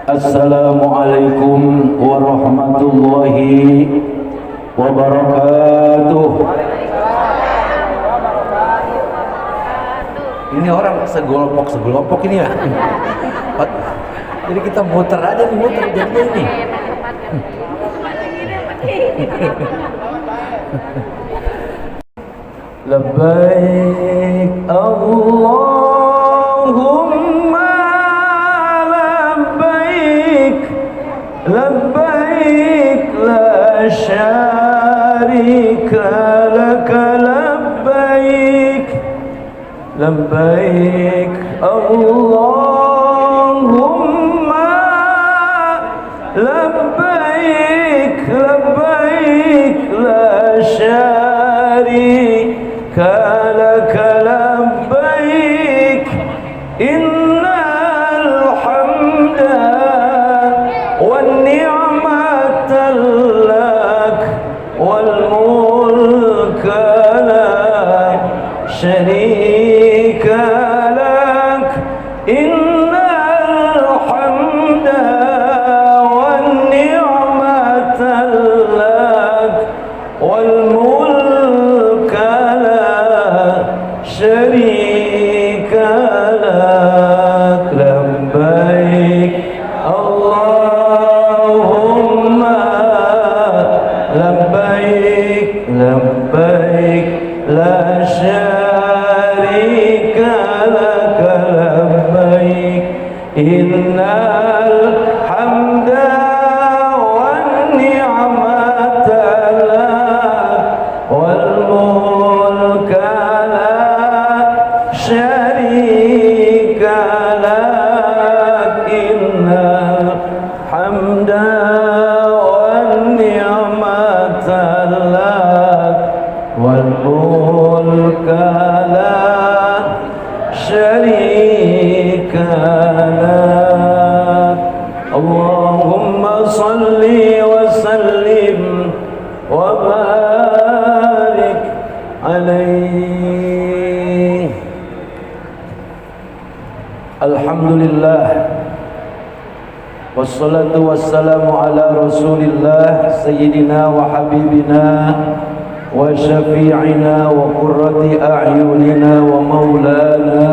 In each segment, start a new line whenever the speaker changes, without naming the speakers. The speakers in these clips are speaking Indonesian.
Assalamualaikum warahmatullahi wabarakatuh. Ini orang segelompok ini ya. Jadi kita muter aja nih, muter jadinya ini. Labbaik Allahumma labbaik, labbaik la syarika laka labbaik, labbaik Allahumma labbaik, labbaik la syarika laka labbaik, innal hamda wan ni'mata lak wal mulka la syarika lak, innal hamda wan ni'mata lak wal mulka la syarika lak, labbaik Allahumma labbaik, labbaik la syarika laka labbaik, innal hamda wan ni'mata lak wal mulka la syarika lak, innal hamda wan ni'mata lak wal mulka la syarika lak. Allahumma salli wa sallim wa barik alaihi. Alhamdulillah, wassalatu wassalamu ala rasulillah sayyidina wa habibina wa syafi'ina wa qurrati a'yunina wa maulana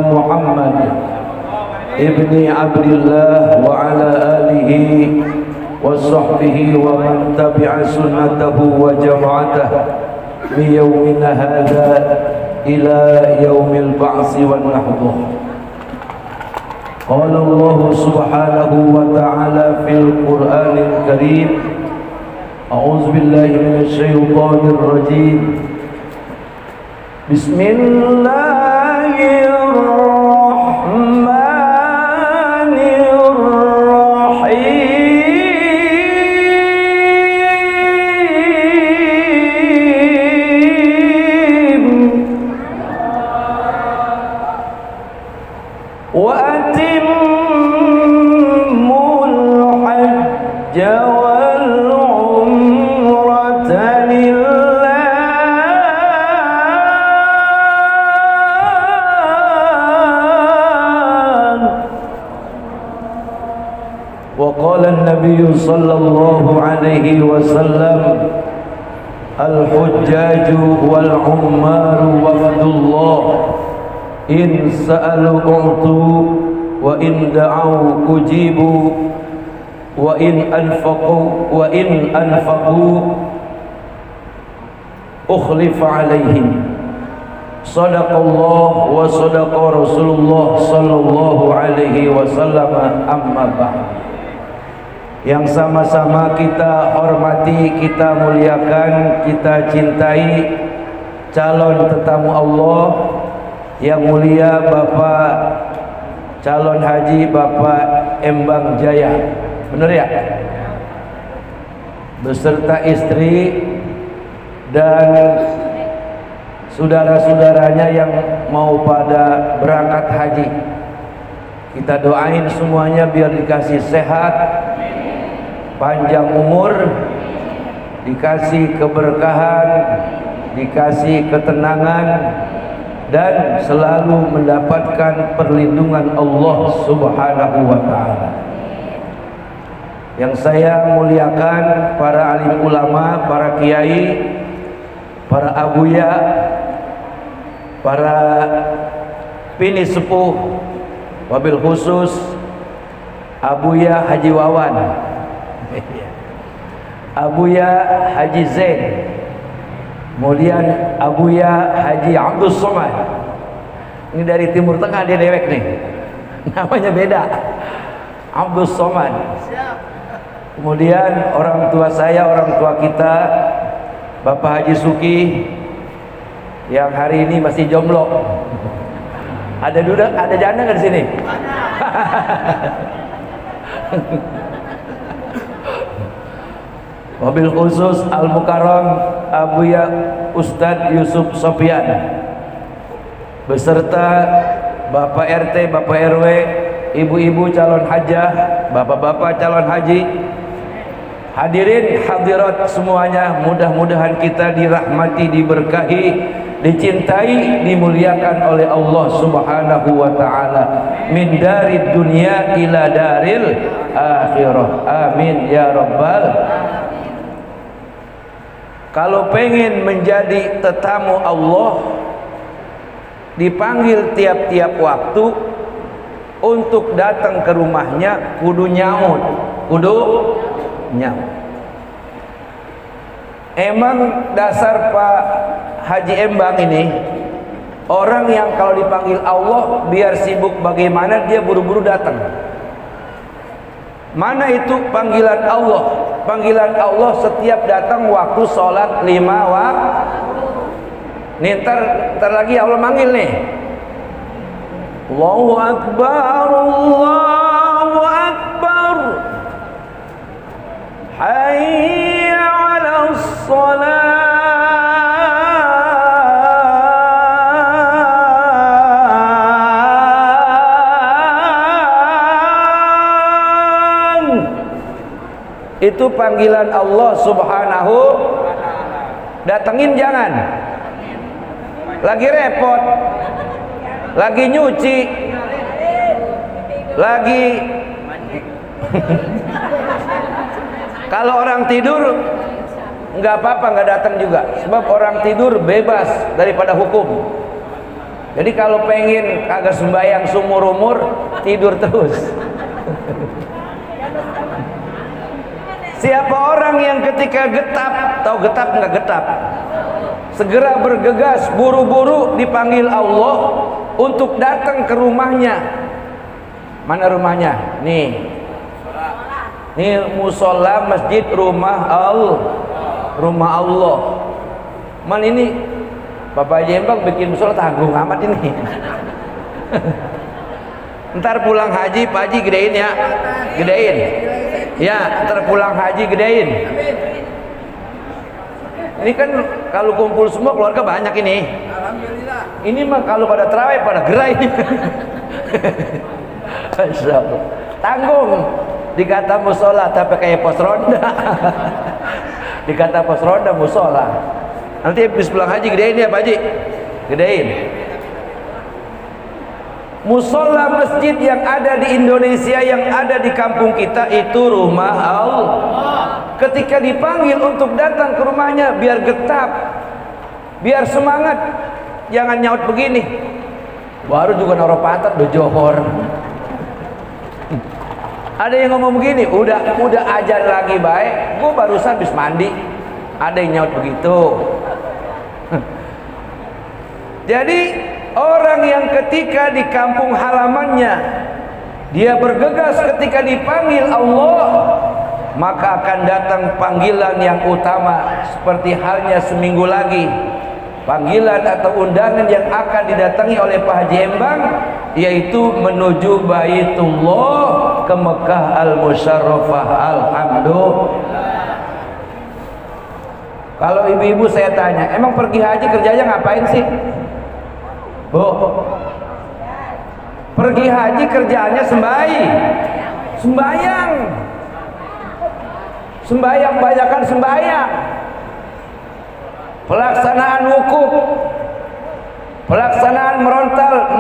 Muhammad ibni Abdillah wa ala alihi wa sahbihi wa man tabi'a sunnatahu wa jama'atahu min yawmina hadha ila yaumil ba'si wan nahduh. Qala Allah subhanahu wa ta'ala fil Qur'anil Karim, a'udzu billahi minasy syaithanir rajim. Bismillahirrahmanirrahim. Wa atimmul hajja wal umrata lillah. Wa qala an-nabiy sallallahu alaihi wasallam, al-hujjaju wal ummaru wafdullah, in sa'alu u'tu wa in da'u ujibu wa in anfaqu ukhlifa alaihim. Sadaqallah wa sadaqa Rasulullah sallallahu alaihi wasallam. Amma ba'd. Yang sama-sama kita hormati, kita muliakan, kita cintai calon tetamu Allah yang mulia Bapak calon haji Bapak Embang Jaya, benar ya? Beserta istri dan saudara-saudaranya yang mau pada berangkat haji. Kita doain semuanya biar dikasih sehat, panjang umur, dikasih keberkahan, dikasih ketenangan, dan selalu mendapatkan perlindungan Allah Subhanahu wa taala. Yang saya muliakan para alim ulama, para kiai, para abuya, para pini sepuh, wabil khusus Abuya Haji Wawan, Abuya Haji Zain, kemudian Abuya Haji Abdul Somad. Ini dari Timur Tengah, dia dewek nih, namanya beda, Abdul Somad. Kemudian orang tua saya, orang tua kita, Bapak Haji Suki, yang hari ini masih jomblo. Ada duda, ada janda nggak di sini? Wabil khusus Al Mukarram Abuya Ustadz Yusuf Sofyan beserta Bapak RT, Bapak RW, ibu-ibu calon hajah, bapak-bapak calon haji, hadirin hadirat semuanya, mudah-mudahan kita dirahmati, diberkahi, dicintai, dimuliakan oleh Allah Subhanahu wa taala, min darid dunya ila daril akhirah. Amin ya rabbal. Kalau pengen menjadi tetamu Allah, dipanggil tiap-tiap waktu untuk datang ke rumahnya, kudu nyaut, kudu nyaut. Emang dasar Pak Haji Embang ini orang yang kalau dipanggil Allah biar sibuk bagaimana dia buru-buru datang. Mana itu panggilan Allah? Panggilan Allah setiap datang waktu sholat 5 waktu. Nih ntar lagi Allah manggil nih. Allahu Akbar, Allahu Akbar, hayya 'alas shalah. Itu panggilan Allah Subhanahu. Datengin jangan. Lagi repot, lagi nyuci, lagi kalau orang tidur nggak apa-apa, nggak datang juga, sebab orang tidur bebas daripada hukum. Jadi kalau pengen kagak sembahyang sumur umur, tidur terus. Siapa orang yang ketika getap, tahu getap nggak getap, segera bergegas buru-buru dipanggil Allah untuk datang ke rumahnya. Mana rumahnya? Nih musola masjid rumah Allah. Man ini Bapak Jembang bikin musola tanggung amat ini. Ntar pulang haji Pak Haji gedein ya, gedein. Ya, ntar pulang haji gedein. Ini kan kalau kumpul semua keluarga banyak ini. Alhamdulillah. Ini mah kalau pada terawih pada gerai. Masyaallah. Tanggung. Dikata musola tapi kayak pos ronda. Dikata pos ronda musola. Nanti habis pulang haji gedein ya Pak Haji. Gedein. Musola masjid yang ada di Indonesia, yang ada di kampung kita itu rumah Allah. Ketika dipanggil untuk datang ke rumahnya, biar getap, biar semangat, jangan nyaut begini. Baru juga naruh patat bejohor. Ada yang ngomong begini, udah ajan lagi baik, gua barusan habis mandi. Ada yang nyaut begitu. Jadi orang yang ketika di kampung halamannya dia bergegas ketika dipanggil Allah, maka akan datang panggilan yang utama, seperti halnya seminggu lagi panggilan atau undangan yang akan didatangi oleh Pak Haji Embang, yaitu menuju Baitullah ke Mekah Al-Musyarrafah. Alhamdulillah. Kalau ibu-ibu saya tanya, emang pergi haji kerjanya ngapain sih? Bu, pergi haji kerjaannya sembahyang, banyakan sembahyang, pelaksanaan wukuf, pelaksanaan melontar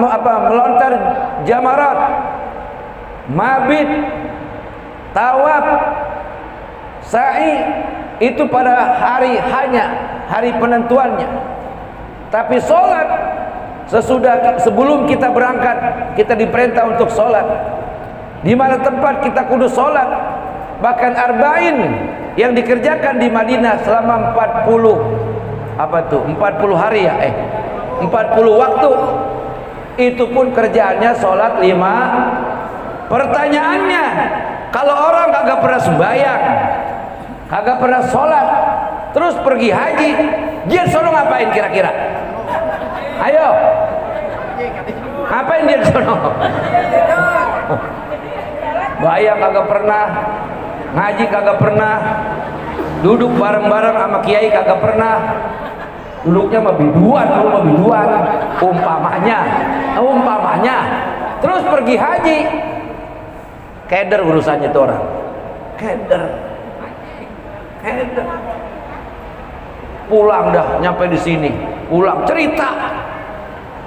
jamarat, mabit, tawaf, sa'i, itu pada hari penentuannya. Tapi sholat sebelum kita berangkat, kita diperintah untuk sholat. Di mana tempat kita kudu sholat. Bahkan arba'in yang dikerjakan di Madinah selama 40 hari ya, 40 waktu. Itu pun kerjaannya sholat 5. Pertanyaannya, kalau orang kagak pernah sembahyang, kagak pernah sholat, terus pergi haji, dia sono ngapain kira-kira? Ayo, ngapain dia sono? Bayang kagak pernah, ngaji kagak pernah, duduk bareng-bareng sama kiai kagak pernah. Duduknya mah biduan, umpamanya. Terus pergi haji, keder urusannya itu orang. Keder. Pulang dah, nyampe di sini, pulang cerita,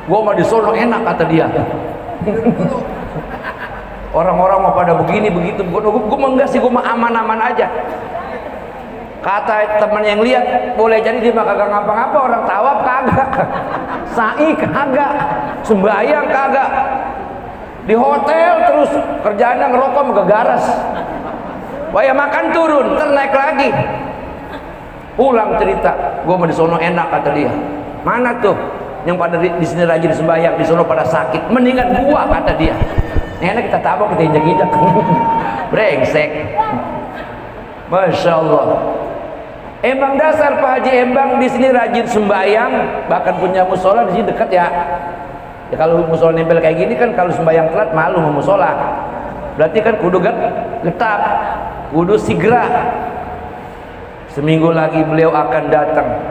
gua mah di sono enak kata dia. Orang-orang mah pada begini begitu, gua mah enggak sih, gua mah aman-aman aja. Kata teman yang lihat, boleh jadi dia mah kagak ngapa-ngapa, orang tawaf kagak, sa'i kagak, sembahyang kagak, di hotel terus kerjaannya ngerokok ngegaras. Wah ya makan turun, ntar naik lagi. Pulang cerita, gua mau di sono enak kata dia. Mana tuh yang pada di sini rajin sembahyang, di sono pada sakit, mendingan gua kata dia. Enak kita tabok, kita injak-injak. Brengsek. Masya Allah. Emang dasar Pak Haji Embang di sini rajin sembahyang, bahkan punya musola di sini dekat ya. Ya kalau musola nempel kayak gini kan, kalau sembahyang telat malu mau musola. Berarti kan kudu getap, kudu segera. Seminggu lagi beliau akan datang.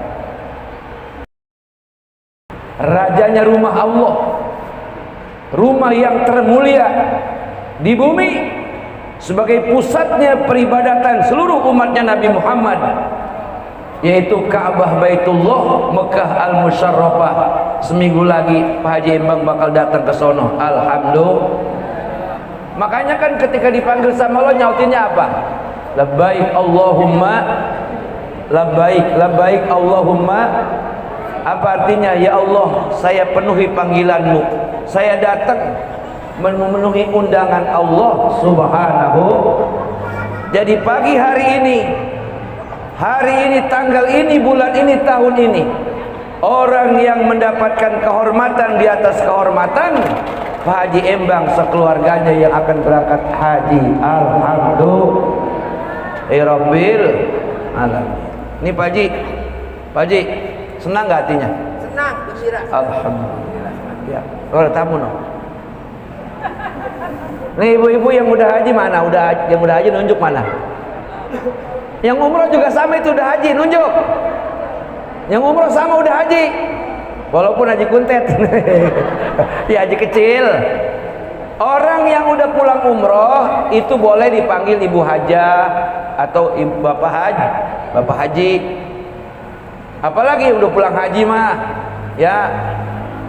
Rajanya rumah Allah, rumah yang termulia di bumi, sebagai pusatnya peribadatan seluruh umatnya Nabi Muhammad, yaitu Ka'bah Baitullah Mekah Al-Musyarrafah. Seminggu lagi Pak Haji Embang bakal datang ke sono. Alhamdulillah. Makanya kan ketika dipanggil sama Allah nyautinnya apa? Labbaik Allahumma labbaik Allahumma. Apa artinya? Ya Allah, saya penuhi panggilanmu, saya datang memenuhi undangan Allah Subhanahu. Jadi pagi hari ini, tanggal ini, bulan ini, tahun ini, orang yang mendapatkan kehormatan di atas kehormatan, Pak Haji Embang sekeluarganya yang akan berangkat haji. Alhamdulillahirabbil alamin. Ini Pak Haji, senang gak hatinya?
Senang, gembira.
Alhamdulillah. Ya, ada tamu no. Nih ibu-ibu yang udah haji mana? Yang udah haji nunjuk mana? Yang umroh juga sama itu udah haji, nunjuk. Yang umroh sama udah haji. Walaupun haji kuntet. Ya haji kecil. Orang yang udah pulang umroh itu boleh dipanggil ibu hajah atau bapak haji. Apalagi yang udah pulang haji mah, ya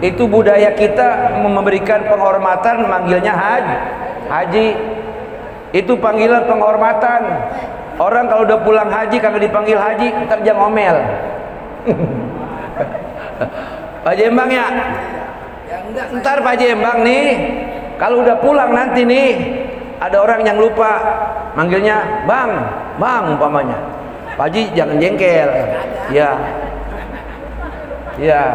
itu budaya kita memberikan penghormatan, manggilnya haji. Itu panggilan penghormatan. Orang kalau udah pulang haji kagak dipanggil haji, ntar dia ngomel. Pak Haji Embang ya? Ntar Pak Haji Embang nih, kalau udah pulang nanti nih, ada orang yang lupa manggilnya bang umpamanya. Pak Haji jangan jengkel. Ya,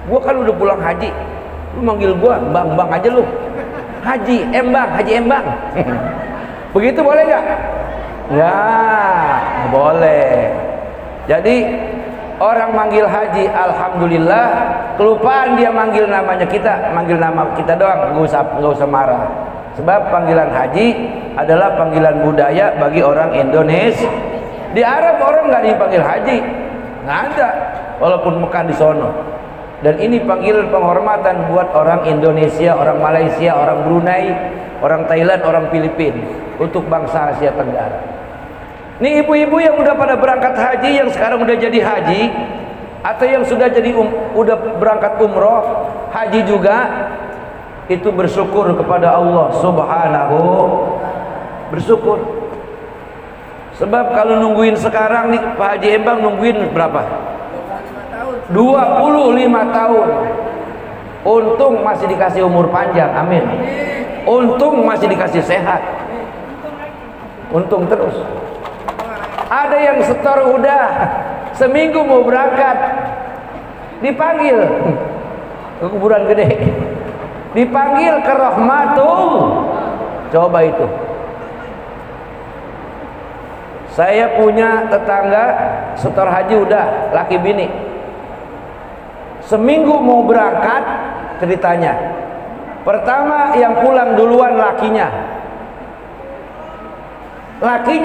gua kan udah pulang haji, lu manggil gua bang aja lu. Haji Embang. Begitu boleh nggak? Nggak boleh. Jadi orang manggil haji, alhamdulillah, kelupaan dia manggil namanya kita, manggil nama kita doang, nggak usah marah. Sebab panggilan haji adalah panggilan budaya bagi orang Indonesia. Di Arab orang nggak dipanggil haji, nggak ada, walaupun Mekah di sono. Dan ini panggilan penghormatan buat orang Indonesia, orang Malaysia, orang Brunei, orang Thailand, orang Filipina, untuk bangsa Asia Tenggara. Ini ibu-ibu yang udah pada berangkat haji, yang sekarang udah jadi haji, atau yang sudah jadi udah berangkat umroh, haji juga, itu bersyukur kepada Allah Subhanahu, bersyukur. Sebab kalau nungguin sekarang nih Pak Haji Embang nungguin berapa? 25 tahun. Untung masih dikasih umur panjang, amin. Untung masih dikasih sehat. Untung terus. Ada yang setor udah seminggu mau berangkat, dipanggil ke kuburan gede, dipanggil ke Rahmatul. Coba itu. Saya punya tetangga setor haji udah, laki bini, seminggu mau berangkat. Ceritanya pertama yang pulang duluan lakinya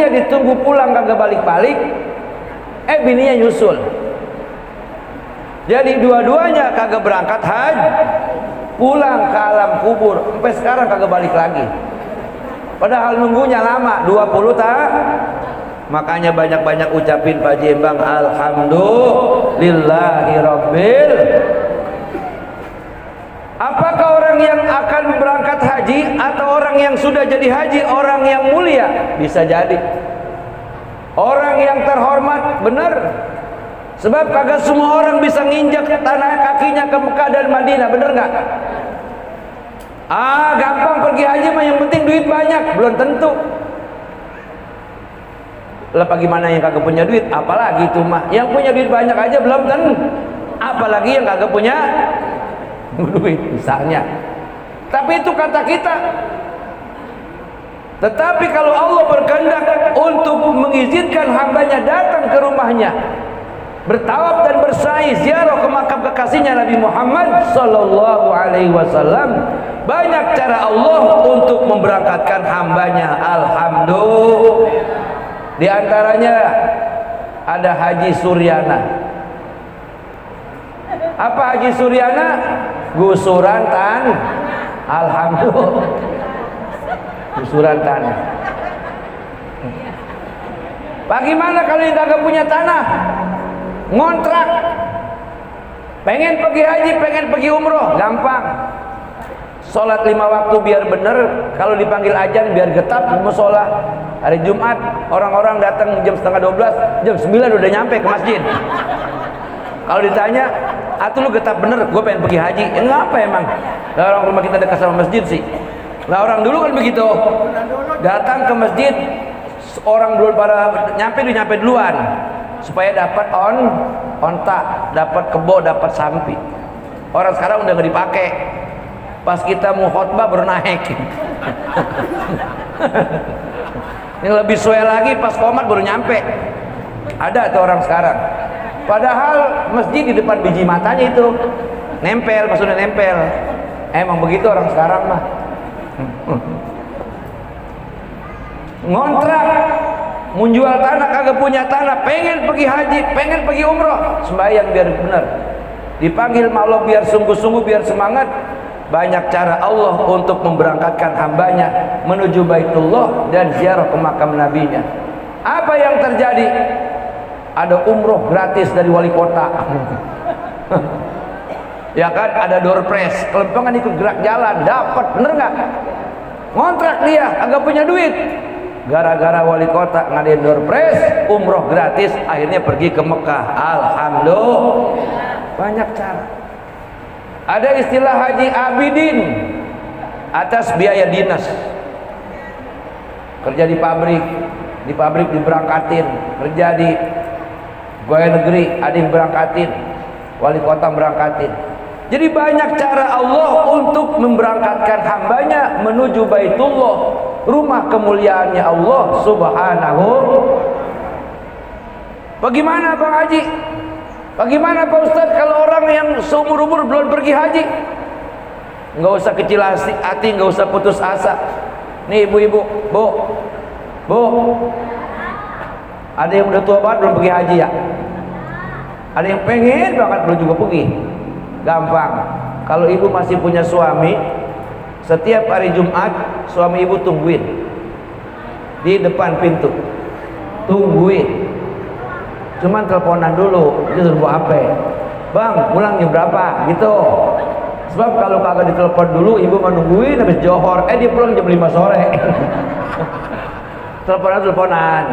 ditunggu pulang kagak balik-balik, bininya nyusul. Jadi dua-duanya kagak berangkat haji, pulang ke alam kubur, sampai sekarang kagak balik lagi. Padahal nunggunya lama, 20 tahun. Makanya banyak-banyak ucapin Pak Haji Embang, alhamdulillahirabbil. Apakah orang yang akan berangkat haji atau orang yang sudah jadi haji orang yang mulia? Bisa jadi orang yang terhormat, benar. Sebab kagak semua orang bisa nginjak tanah kakinya ke Mekah dan Madinah, bener nggak? Gampang pergi haji mah, yang penting duit banyak, belum tentu. Lah bagaimana yang kagak punya duit? Apalagi itu mah, yang punya duit banyak aja belum tentu, apalagi yang kagak punya duit misalnya. Tapi itu kata kita. Tetapi kalau Allah berkehendak untuk mengizinkan hambanya datang ke rumahnya, bertawaf dan bersa'i ziarah ke makam kekasihnya Nabi Muhammad sallallahu alaihi wasallam, banyak cara Allah untuk memberangkatkan hambanya. Alhamdulillah. Di antaranya ada Haji Suryana. Apa Haji Suryana? Gusuran tanah. Alhamdulillah. Gusuran tanah. Bagaimana kalau yang kagak punya tanah? Ngontrak. Pengen pergi haji, pengen pergi umroh, gampang. Sholat 5 waktu biar bener. Kalau dipanggil ajan biar getap di musola. Hari Jumat orang-orang datang jam setengah 12, jam 9 udah nyampe ke masjid. Kalau ditanya, "Atuh lu getap bener, gue pengen pergi haji." Ya ngapa emang? Lah orang rumah kita dekat sama masjid sih. Lah orang dulu kan begitu. Datang ke masjid, orang belum pada nyampe duluan. Supaya dapat onta, dapat kebo, dapat sampi. Orang sekarang udah nggak dipakai. Pas kita mau khotbah baru naik. Yang lebih sesuai lagi pas komat baru nyampe. Ada tuh orang sekarang. Padahal masjid di depan biji matanya itu nempel, pas udah nempel. Emang begitu orang sekarang mah. Ngontrak, menjual tanah, kagak punya tanah, pengen pergi haji, pengen pergi umroh, sembahyang biar benar, dipanggil Allah biar sungguh-sungguh, biar semangat. Banyak cara Allah untuk memberangkatkan hambanya menuju Baitullah dan ziarah ke makam nabinya. Apa yang terjadi? Ada umroh gratis dari wali kota. Ya kan, ada door prize, kelempengan ikut gerak jalan, dapat, bener nggak? Ngontrak dia, agak punya duit. Gara-gara wali kota ngadain door prize, umroh gratis, akhirnya pergi ke Mekah. Alhamdulillah. Banyak cara. Ada istilah haji abidin atas biaya dinas. Kerja di pabrik diberangkatin, kerja di pegawai negeri ada yang berangkatin, wali kota berangkatin. Jadi banyak cara Allah untuk memberangkatkan hambanya menuju Baitullah, rumah kemuliaannya Allah Subhanahu. Bagaimana Bang Haji? Bagaimana Pak Ustadz kalau orang yang seumur-umur belum pergi haji? Nggak usah kecil hati, nggak usah putus asa. Nih ibu-ibu, bu, ada yang udah tua banget belum pergi haji ya? Ada yang pengen banget belum juga pergi. Gampang. Kalau ibu masih punya suami, setiap hari Jumat suami ibu tungguin di depan pintu, tungguin. cuman teleponan dulu, itu suruh bawa HP. Bang, pulang jam berapa? Gitu. Sebab kalau kagak ditelepon dulu, ibu menungguin habis johor, dia pulang jam 5 sore. Teleponan.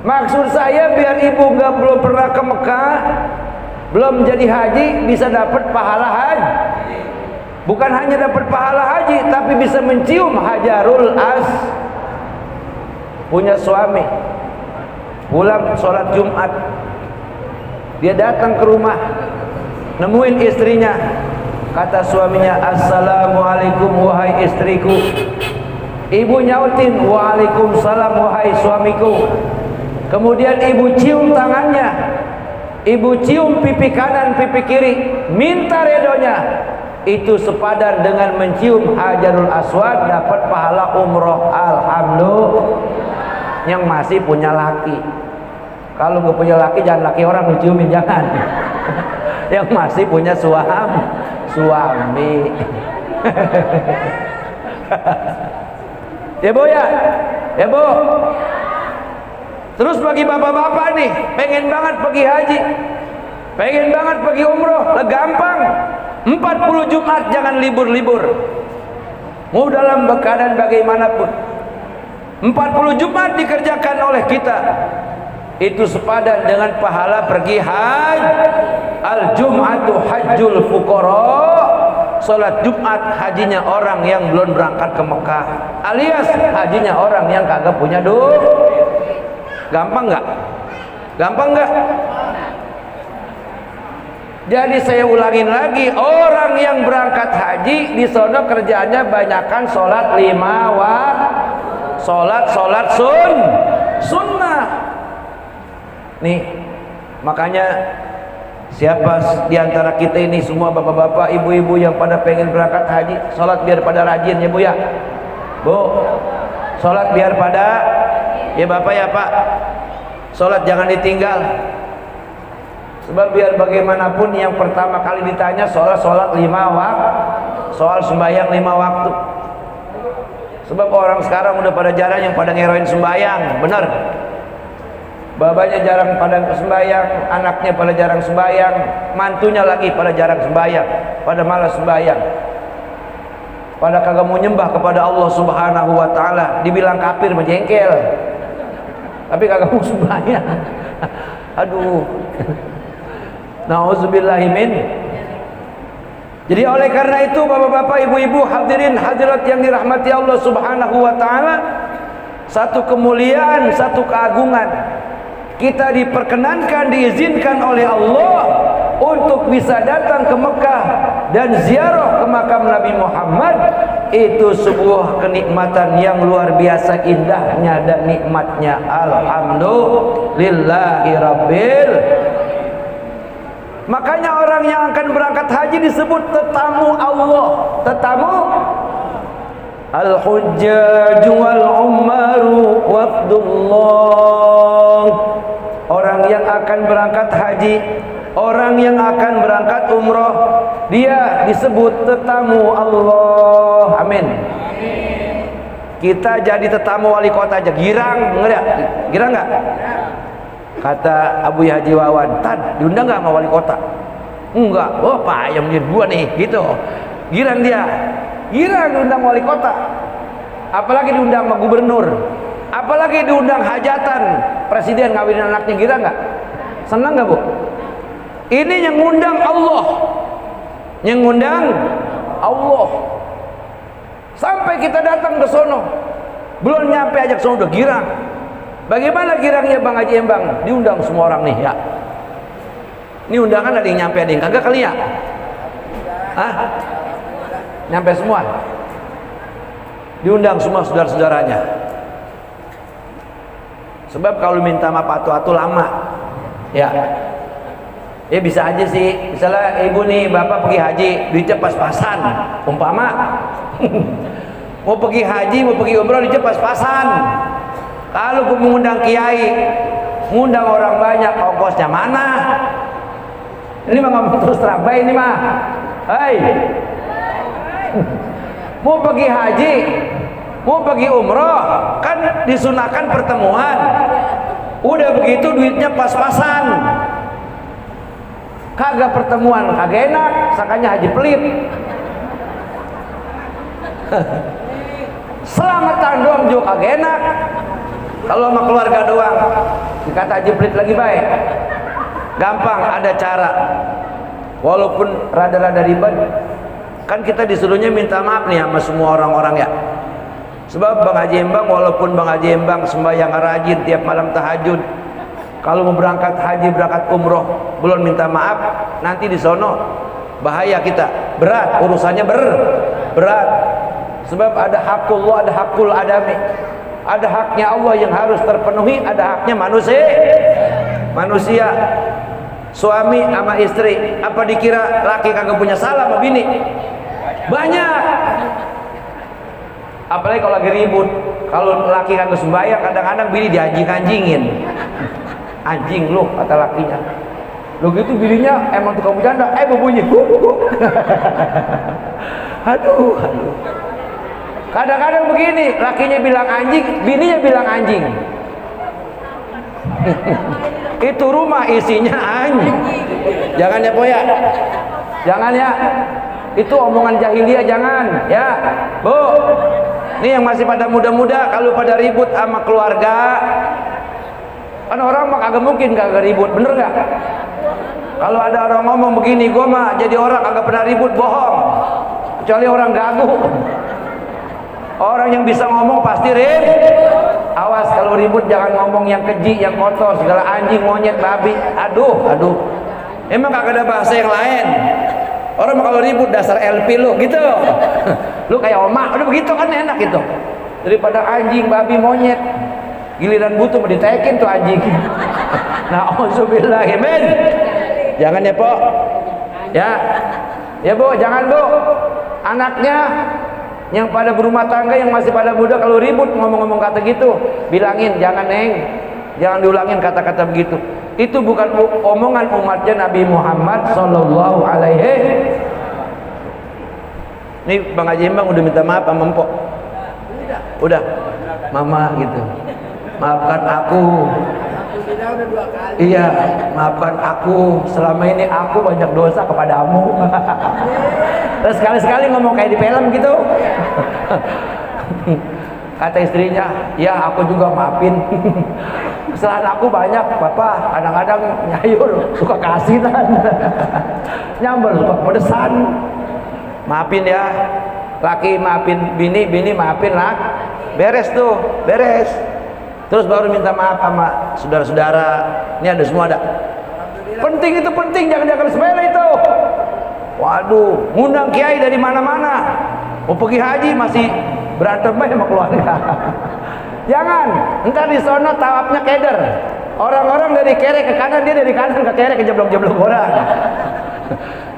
Maksud saya biar ibu belum pernah ke Mekah, belum jadi haji, bisa dapat pahala haji. Bukan hanya dapat pahala haji, tapi bisa mencium Hajarul Aswad. Punya suami, pulang sholat Jumat, dia datang ke rumah, nemuin istrinya. Kata suaminya, "Assalamualaikum wahai istriku." Ibu nyautin, "Waalaikumsalam wahai suamiku." Kemudian ibu cium tangannya, ibu cium pipi kanan, pipi kiri, minta redonya. Itu sepadan dengan mencium Hajarul Aswad, dapat pahala umroh. Alhamdulillah. Yang masih punya laki. Kalau nggak punya laki, jangan laki orang diciumin, jangan. Yang masih punya suami. Ya bu ya, ya bu. Terus bagi bapak-bapak nih, pengen banget pergi haji, pengen banget pergi umroh, gampang. 40 Jumat, jangan libur-libur. Mau dalam keadaan bagaimanapun, 40 Jumat dikerjakan oleh kita, itu sepadan dengan pahala pergi haji. Al-Jum'atu hajjul fuqara. Salat Jumat hajinya orang yang belum berangkat ke Mekah, alias hajinya orang yang kagak punya duit. Gampang nggak? Gampang nggak? Jadi saya ulangin lagi, orang yang berangkat haji di sono kerjaannya banyakan sholat 5 waktu, sholat sunnah. Nih, makanya siapa di antara kita ini semua bapak-bapak, ibu-ibu yang pada pengen berangkat haji, sholat biar pada rajin ya bu ya, bu, sholat biar pada, ya bapak ya pak, sholat jangan ditinggal. Sebab biar bagaimanapun yang pertama kali ditanya soal sholat 5 waktu, soal sembahyang 5 waktu. Sebab orang sekarang udah pada jarang yang pada ngeroin sembahyang, bener. Babanya jarang pada sembahyang, anaknya pada jarang sembahyang, mantunya lagi pada jarang sembahyang, pada malas sembahyang, pada kagak mau nyembah kepada Allah Subhanahu wa Ta'ala. Dibilang kafir menjengkel, tapi kagak mau sembahyang. Aduh. Nauzubillahimin. Jadi oleh karena itu bapak-bapak, ibu-ibu, hadirin hadirat yang dirahmati Allah Subhanahu wa Ta'ala, satu kemuliaan, satu keagungan, kita diperkenankan, diizinkan oleh Allah untuk bisa datang ke Mekah dan ziarah ke makam Nabi Muhammad. Itu sebuah kenikmatan yang luar biasa indahnya dan nikmatnya. Alhamdulillahirabbil. Makanya orang yang akan berangkat haji disebut tetamu Allah. Tetamu al-hujjaju wal-ummaru wafdullah. Orang yang akan berangkat haji, orang yang akan berangkat umroh, dia disebut tetamu Allah. Amin. Kita jadi tetamu wali kota aja girang, enggak? Girang enggak? Kata Abu Haji Wawan, "Tad, diundang nggak sama wali kota?" "Enggak." "Oh, Pak, yang menjadi gua nih," gitu. Girang dia, girang diundang wali kota, apalagi diundang sama gubernur, apalagi diundang hajatan presiden ngawinin anaknya. Girang nggak? Senang nggak bu? Ini yang ngundang Allah, yang ngundang Allah. Sampai kita datang ke sono, belum nyampe ajak sono udah girang. Bagaimana girangnya Bang Haji Embang? Diundang semua orang nih ya. Ini undangan ada yang nyampe, ada yang kagak kali ya? Hah? Nyampe semua? Diundang semua saudara-saudaranya. Sebab kalau minta sama Pak Atu lama. Ya. Ya bisa aja sih. Misalnya ibu nih, bapak pergi haji, duitnya pas-pasan. Umpama mau pergi haji, mau pergi umroh, duitnya pas-pasan. Kalau aku mengundang kiai, mengundang orang banyak, ongkosnya mana? Ini mah ngomong terus terang baik ini mah. Hei, mau pergi haji, mau pergi umroh, kan disunahkan pertemuan. Udah begitu duitnya pas-pasan. Kagak pertemuan, kagak enak, sakanya haji pelit. Selamatan doang juga kagak enak. Kalau sama keluarga doang, dikata haji pelit lagi baik. Gampang, ada cara. Walaupun rada-rada ribet, kan kita disuruhnya minta maaf nih sama semua orang-orang ya. Sebab Bang Haji Embang, walaupun Bang Haji Embang sembahyang rajin tiap malam tahajud, kalau mau berangkat haji, berangkat umroh, belum minta maaf, nanti di sono bahaya kita, berat urusannya, berat. Sebab ada hakullah, ada hakul adami, ada haknya Allah yang harus terpenuhi, ada haknya manusia. Suami sama istri, apa dikira laki kagak punya salah sama bini? Banyak. Apalagi kalau lagi ribut, kalau laki kagak sembahyang, kadang-kadang bini dianjing-anjingin. Anjing lu, kata lakinya. Lu gitu bininya emang tukang bercanda, berbunyi aduh. Kadang-kadang begini, lakinya bilang anjing, bininya bilang anjing. Itu rumah isinya anjing. Jangan ya po ya, jangan ya, itu omongan jahiliyah, jangan ya bu. Ini yang masih pada muda-muda, kalau pada ribut sama keluarga, kan orang mah kagak mungkin kagak ribut, bener nggak? Kalau ada orang ngomong begini, gua mah jadi orang kagak pernah ribut, bohong. Kecuali orang gagu. Orang yang bisa ngomong pasti ribut. Awas kalau ribut jangan ngomong yang keji, yang kotor, segala anjing, monyet, babi. Aduh. Emang kagak ada bahasa yang lain. Orang kalau ribut dasar LP lu gitu. Lu kayak omak, udah begitu kan enak gitu. Daripada anjing, babi, monyet. Giliran butuh mau ditekin tuh anjing. Na'udzubillah, amin. Jangan ya, Po. Ya, Bu, jangan, Bu. Anaknya yang pada berumah tangga, yang masih pada muda, kalau ribut ngomong-ngomong kata gitu, bilangin, jangan neng, jangan diulangin kata-kata begitu. Itu bukan omongan umatnya Nabi Muhammad Sallallahu Alaihi. Nih Bang Haji Embang udah minta maaf sama Mpok. Udah, Mama gitu. Maafkan aku. Iya, maafkan aku. Selama ini aku banyak dosa kepadamu. Terus sekali-sekali ngomong kayak di film gitu. Kata istrinya, ya aku juga maafin. Kesalahan aku banyak, Bapak. Kadang-kadang nyayur, suka keasinan. Nyambel, suka pedesan. Maafin ya. Laki maafin bini, bini maafin laki. Beres tuh, beres. Terus baru minta maaf sama saudara-saudara. Ini ada semua ada. Penting itu penting, jangan sepele itu. Waduh, ngundang kiai dari mana-mana. Mau pergi haji masih berantem aja sama keluarga. Jangan, entar di sono tawafnya keder. Orang-orang dari kere ke kanan, dia dari kanan ke kere, kejeblok-jeblok orang.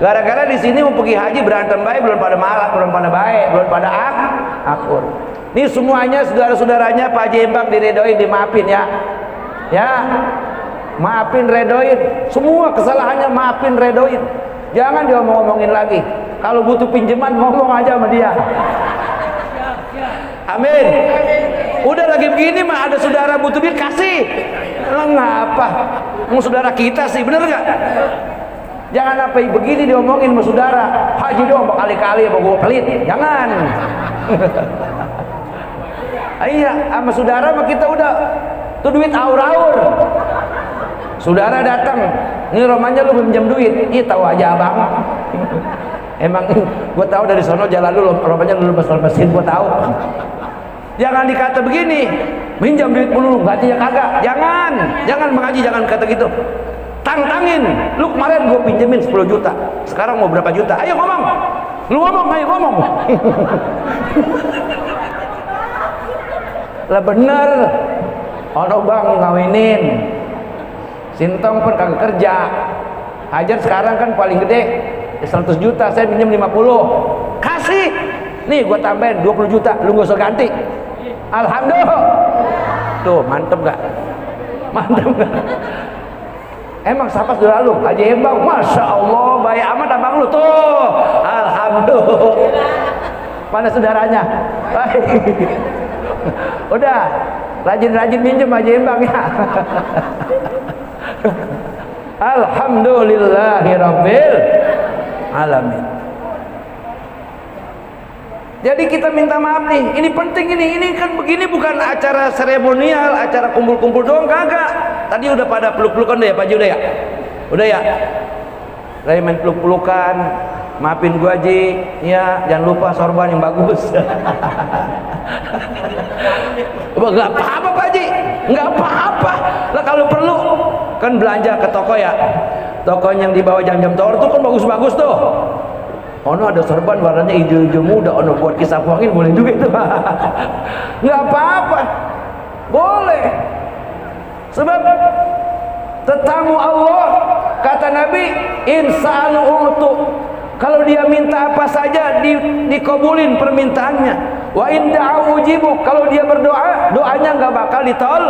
Gara-gara di sini mau pergi haji berantem baik, belum pada malah, belum pada baik, belum pada akur. Ini semuanya saudara-saudaranya Pak Haji Embang diredoin, dimaafin ya. Ya, maafin, redoin. Semua kesalahannya maafin, redoin. Jangan diomong-omongin lagi. Kalau butuh pinjaman ngomong aja sama dia. Amin. Udah lagi begini mah ada saudara butuh duit kasih. Ngapa? Mau saudara kita sih, bener nggak? Jangan apa begini diomongin sama saudara. Haji doang berkali-kali apa gua pelit. Jangan. Iya, sama saudara mah kita udah tuh duit aur-aur. Saudara datang, ini romanya lu pinjam duit. Ih, tahu aja abang. Emang gua tahu dari sono jalan lu romanya lu lepas-lepasin, gua tahu. Jangan dikata begini, minjam duit mulu, ganti ya kagak. Jangan mengaji, jangan kata gitu. Tantangin, lu kemarin gua pinjemin 10 juta, sekarang mau berapa juta? Ayo ngomong, lu ngomong, ayo ngomong. Lah bener, ono bang ngawinin, Sintong pun kagak kerja. Hajar sekarang kan paling gede 100 juta, saya pinjam 50. Kasih, nih gua tambahin 20 juta, lu gak usah ganti. Alhamdulillah. Tuh, mantep gak? Mantep gak? Emang siapa saudara lu? Haji Embang, Masya Allah, baik amat abang lu tuh. Alhamdulillah. Mana saudaranya? Udah, rajin-rajin minjem aja Embang ya. Alhamdulillahirabbil alamin. Jadi kita minta maaf nih, ini penting ini kan begini bukan acara seremonial, acara kumpul-kumpul doang, kagak. Tadi udah pada peluk-pelukan deh ya Pak Haji, udah ya? Udah ya? Lagi main peluk-pelukan, maafin gua Haji, ya jangan lupa sorban yang bagus. Enggak apa-apa Pak Haji, enggak apa-apa. Lah kalau perlu kan belanja ke toko ya, toko yang di bawah jam-jam tower tuh kan bagus-bagus tuh. Ono ada sorban warnanya hijau-hijau muda, ono buat kisah angin boleh juga itu. Nggak apa-apa, boleh. Sebab tetamu Allah, kata Nabi, insa'alu u'tu. Kalau dia minta apa saja dikabulin permintaannya. Wa in da'u ujibu. Kalau dia berdoa, doanya nggak bakal ditol.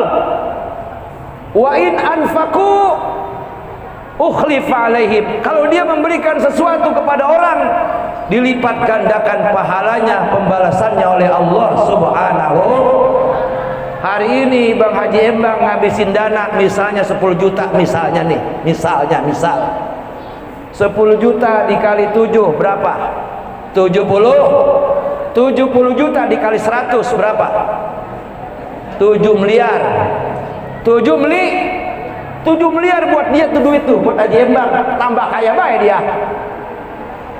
Wa in anfaqu ukhlifa alaihim. Kalau dia memberikan sesuatu kepada orang, dilipat gandakan pahalanya, pembalasannya oleh Allah Subhanahu. Hari ini Bang Haji Embang ngabisin dana misalnya 10 juta misalnya nih, misal 10 juta dikali 7 berapa? 70 juta dikali 100 berapa? 7 miliar. 7 miliar buat dia tuh duit tuh, buat Haji Embang tambah kaya baik dia.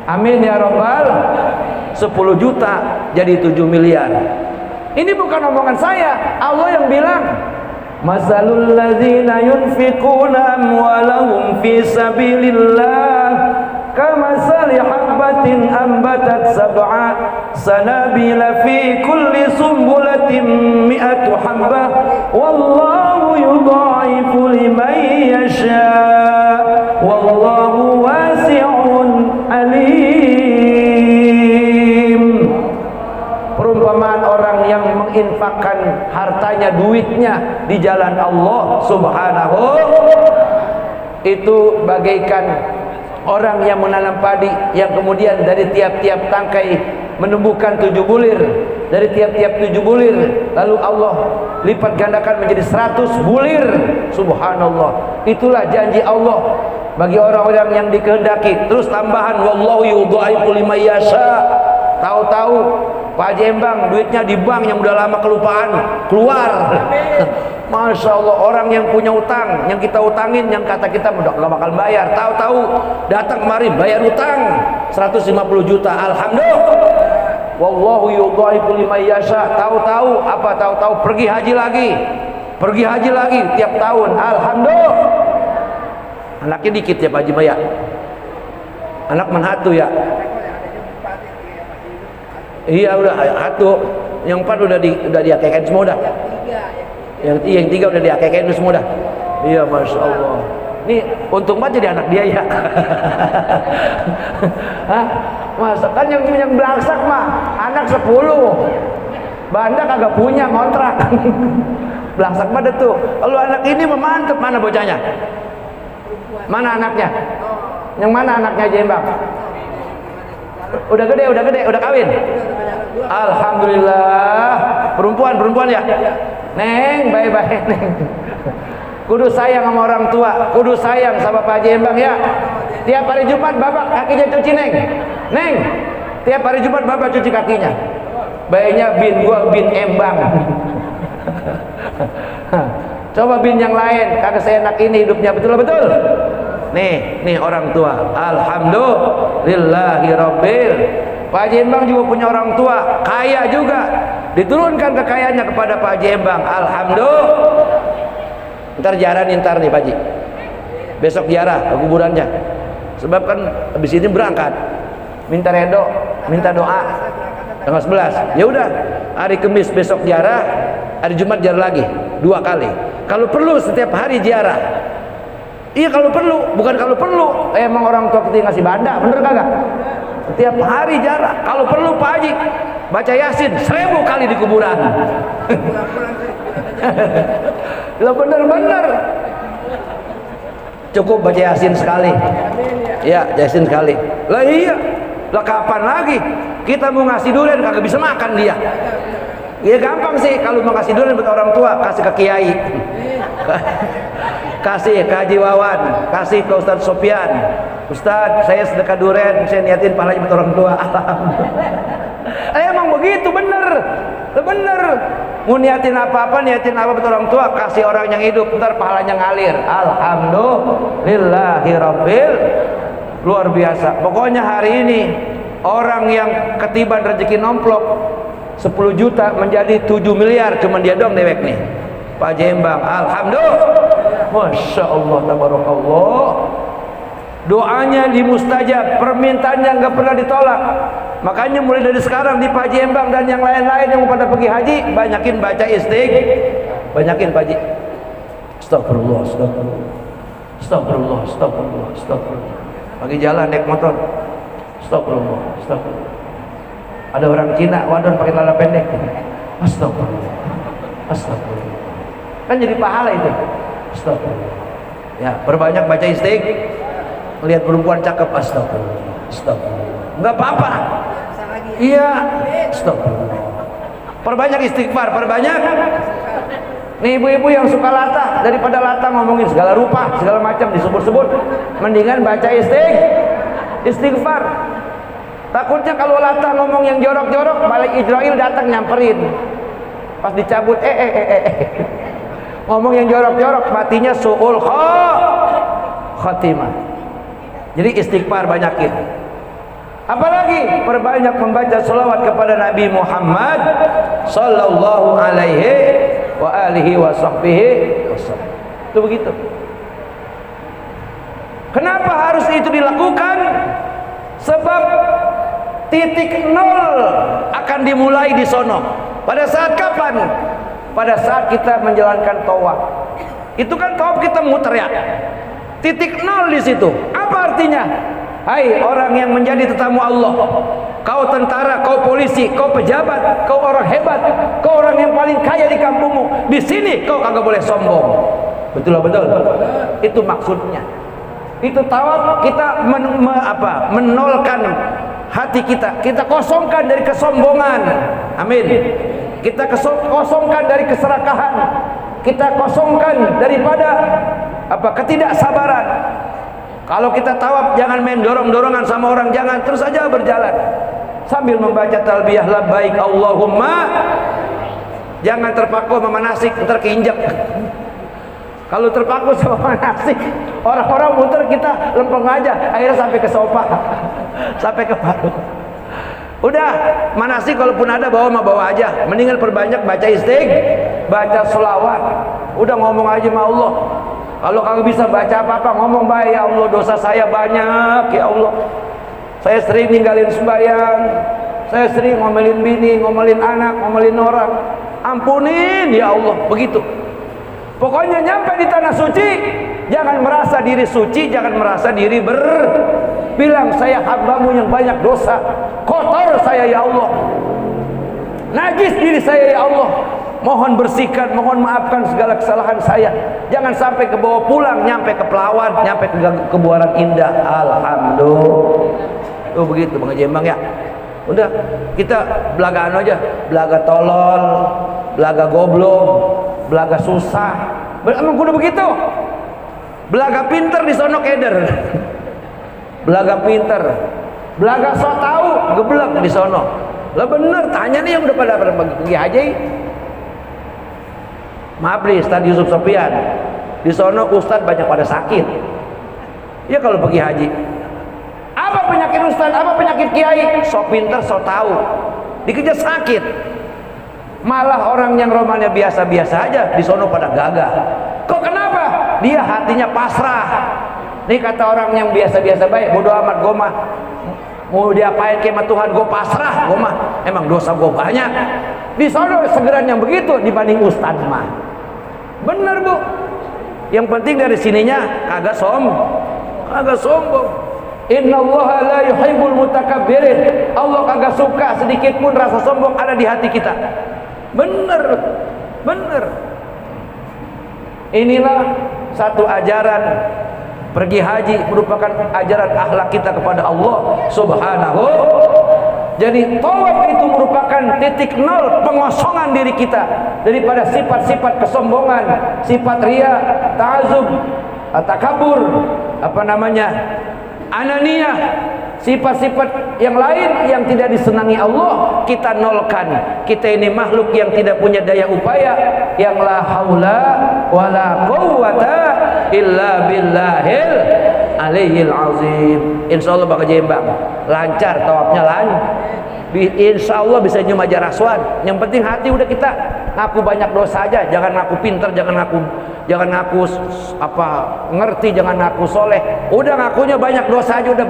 Amin ya Rabbal. 10 juta jadi 7 miliar. Ini bukan omongan saya, Allah yang bilang. Masalul ladzina yunfiquna amwalahum fi sabilillah kamasali habbatin ambatat sab'a sanabila fi kulli sumbulatin mi'atu habbah wallahu yudha'ifu liman yasha wallahu wasi'un alim. Perumpamaan orang yang menginfakkan hartanya, duitnya di jalan Allah Subhanahu, itu bagaikan orang yang menanam padi yang kemudian dari tiap-tiap tangkai menumbuhkan 7 bulir, dari tiap-tiap 7 bulir lalu Allah lipat gandakan menjadi 100 bulir. Subhanallah. Itulah janji Allah bagi orang-orang yang dikehendaki. Terus tambahan wallahu yudha'ifu liman yasha. Tahu-tahu Pak Haji Embang duitnya di bank yang udah lama kelupaan keluar. Masya Allah, orang yang punya utang, yang kita utangin, yang kata kita udah gak bakal bayar, tahu-tahu datang kemari bayar utang 150 juta. Alhamdulillah. Wallahu yudha'ifu liman yasha. Tahu-tahu apa? Tahu-tahu pergi haji lagi tiap tahun. Alhamdulillah. Anaknya dikit ya Pak Haji Maya. Anak manhatu ya. Iya udah satu, yang 4 udah diakekain semua dah. Yang 3 udah diakekain semua dah. Iya Masya Allah. Ini untung banget jadi anak dia ya. Hah? Masa kan yang belangsak mah anak 10. Banda kagak punya kontrak. Belangsak pada tuh. Kalau anak ini mantep, mana bocahnya? Mana anaknya? Yang mana anaknya Haji Embang? Udah gede, udah kawin. Alhamdulillah. Perempuan ya. Neng, baik-baik Neng. Kudu sayang sama orang tua, kudu sayang sama Pak Haji Embang ya. Tiap hari Jumat babak kakinya cuci Neng. Neng, tiap hari Jumat babak cuci kakinya. Bayinya bin gua bin Embang. Coba bin yang lain, kagak seenak ini hidupnya, betul. Nih orang tua. Alhamdulillahirabbil. Pak Haji Embang juga punya orang tua, kaya juga. Diturunkan kekayaannya kepada Pak Haji Embang. Alhamdulillah. Ntar ziarah nih Pak Haji. Besok ziarah ke kuburannya. Sebab kan habis ini berangkat. Minta redo, minta doa. Tanggal 11. Ya udah, hari Kamis besok ziarah, hari Jumat ziarah lagi 2 kali. Kalau perlu setiap hari ziarah. Iya kalau perlu, bukan kalau perlu. Emang orang tua kita ngasih banda, bener kagak? Setiap hari jarak. Kalau perlu Pak Haji baca Yasin 1000 kali di kuburan. Lah bener. Cukup baca Yasin sekali. Ya, Yasin sekali. Lah iya. Lah kapan lagi kita mau ngasih durian kagak bisa makan dia. Ya gampang sih, kalau mau kasih durian buat orang tua, kasih ke kiai, kasih ke Haji Wawan, kasih ke Ustadz Sofyan. Ustadz, saya sedekah durian, saya niatin pahalanya buat orang tua. Emang begitu, bener. Mau niatin apa buat orang tua, kasih orang yang hidup, ntar pahalanya ngalir. Alhamdulillahirabbil, luar biasa. Pokoknya hari ini orang yang ketiban rezeki nomplok 10 juta menjadi 7 miliar, cuman dia doang dewek nih, Pak Jembang. Alhamdulillah, Masya Allah, tabarakallah. Doanya dimustajab, permintaannya nggak pernah ditolak. Makanya mulai dari sekarang di Pak Jembang dan yang lain-lain yang pada pergi haji, banyakin baca istighfar, banyakin Pak Haji. Astagfirullah. Pagi jalan naik motor, astagfirullah. Ada orang Cina wadon pakai celana pendek, astagfirullah. Kan jadi pahala itu. Astagfirullah. Ya, perbanyak baca istighfar. Lihat perempuan cakep, astagfirullah. Enggak apa-apa. Iya, astagfirullah. Perbanyak istighfar, perbanyak. Nih ibu-ibu yang suka latah, daripada latah ngomongin segala rupa, segala macam disebut-sebut, mendingan baca istighfar. Takutnya kalau latah ngomong yang jorok-jorok, Malaikat Israel datang nyamperin. Pas dicabut, ngomong yang jorok-jorok, matinya su'ul khatimah. Jadi istighfar banyakin. Apalagi perbanyak membaca selawat kepada Nabi Muhammad sallallahu alaihi wa alihi wa sahbihi wasallam. Itu begitu. Kenapa harus itu dilakukan? Sebab titik nol akan dimulai di sono. Pada saat kapan? Pada saat kita menjalankan tawaf. Itu kan tawaf kita muter ya. Titik nol di situ. Apa artinya? Hai orang yang menjadi tetamu Allah, kau tentara, kau polisi, kau pejabat, kau orang hebat, kau orang yang paling kaya di kampungmu. Di sini kau kagak boleh sombong. Betul. Itu maksudnya. Itu tawaf kita menolkan hati kita. Kita kosongkan dari kesombongan. Amin. Kita kosongkan dari keserakahan. Kita kosongkan daripada ketidaksabaran. Kalau kita tawaf jangan main dorong-dorongan sama orang, jangan, terus saja berjalan sambil membaca talbiyah labbaik Allahumma. Jangan terpaku sama manasik, ntar keinjak. Kalau terpaku sama manasik, orang-orang muter kita lempeng aja, akhirnya sampai ke sofa, sampai ke paru. Udah, manasik kalaupun ada bawa aja. Mendingan perbanyak baca istighfar, baca selawat. Udah ngomong aja sama Allah. Kalau kagak bisa baca apa-apa, ngomong baik, ya Allah dosa saya banyak, ya Allah. Saya sering ninggalin sembahyang, saya sering ngomelin bini, ngomelin anak, ngomelin orang. Ampunin ya Allah, begitu. Pokoknya nyampe di tanah suci, jangan merasa diri suci, jangan merasa diri bilang saya hambamu yang banyak dosa, kotor saya ya Allah, najis diri saya ya Allah. Mohon bersihkan, mohon maafkan segala kesalahan saya. Jangan sampai kebawa pulang, nyampe ke Pelawan, nyampe ke Kebuaran Indah. Alhamdulillah. Tuh begitu Bang Jembang ya. Udah, kita belagaan aja, belaga tolol, belaga goblok, belaga susah. Emang kudu begitu. Belaga pinter di sono keder. Belaga pinter, belaga so tau, geblek di sono. Lah bener, tanya nih yang udah pada pergi haji. Maaf nih, Ustaz Yusuf Sofyan, di sono Ustaz banyak pada sakit. Ya kalau pergi haji, apa penyakit Ustaz, apa penyakit Kiai? So pinter, so tahu, dikejar sakit. Malah orang yang romannya biasa-biasa aja di sono pada gagah. Kok kenapa? Dia hatinya pasrah. Nih kata orang yang biasa-biasa baik, bodo amat gue mah, mau diapain kemah Tuhan, gue pasrah, gue mah emang dosa gue banyak. Di sono segeran yang begitu dibanding Ustaz mah. Bener Bu. Yang penting dari sininya kagak sombong. Innallaha la yuhibbul mutakabbirin. Allah kagak suka sedikit pun rasa sombong ada di hati kita. Bener. Inilah satu ajaran pergi haji, merupakan ajaran akhlak kita kepada Allah Subhanahu Jadi tawaf itu merupakan titik nol pengosongan diri kita daripada sifat-sifat kesombongan, sifat ria, ta'azub, takabur, ananiyah, sifat-sifat yang lain yang tidak disenangi Allah kita nolkan. Kita ini makhluk yang tidak punya daya upaya, yang la haula wala quwwata illa billahil aliyil azim. Insyaallah bakal jembang lancar tawafnya insyaallah bisa nyium Hajar Aswad. Yang penting hati udah kita ngaku banyak dosa aja, jangan ngaku pinter, jangan ngaku ngerti, jangan ngaku soleh, udah ngakunya banyak dosa aja, udah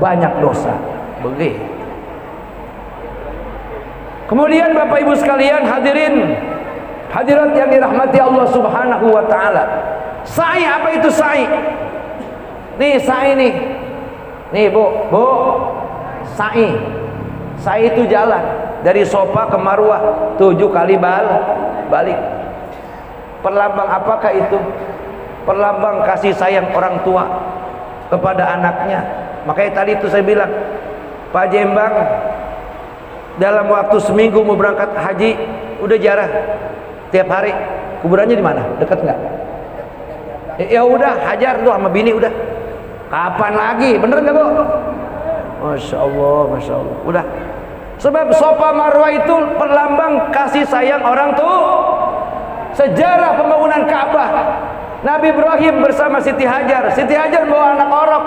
banyak dosa begitu. Kemudian Bapak Ibu sekalian, hadirat yang dirahmati Allah Subhanahu wa taala, sa'i. Apa itu sa'i? Nih sa'i nih Bu, sa'i itu jalan dari Sofa ke Marwah 7 kali balik. Perlambang apakah itu? Perlambang kasih sayang orang tua kepada anaknya. Makanya tadi itu saya bilang, Pak Jembang dalam waktu seminggu mau berangkat haji, udah jarah tiap hari. Kuburannya di mana? Dekat nggak? Ya udah, hajar tuh sama bini udah. Kapan lagi? Bener nggak Bu? Masya Allah, Masya Allah. Udah. Sebab Sofa Marwah itu perlambang kasih sayang orang tua. Sejarah pembangunan Ka'bah, Nabi Ibrahim bersama Siti Hajar. Siti Hajar bawa anak orok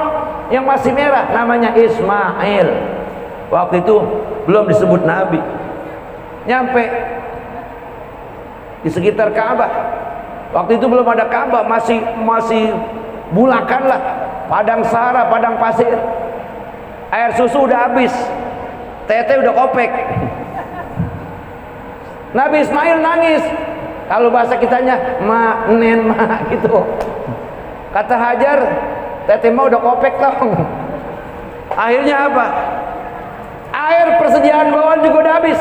yang masih merah, namanya Ismail. Waktu itu belum disebut Nabi. Nyampe di sekitar Ka'bah. Waktu itu belum ada Ka'bah, masih bulakan lah, padang sahara, padang pasir. Air susu udah habis, tete udah kopek. Nabi Ismail nangis. Kalau bahasa kitanya nen gitu. Kata Hajar, tete mau udah kopek tong. Akhirnya apa? Air persediaan bawaan juga udah habis.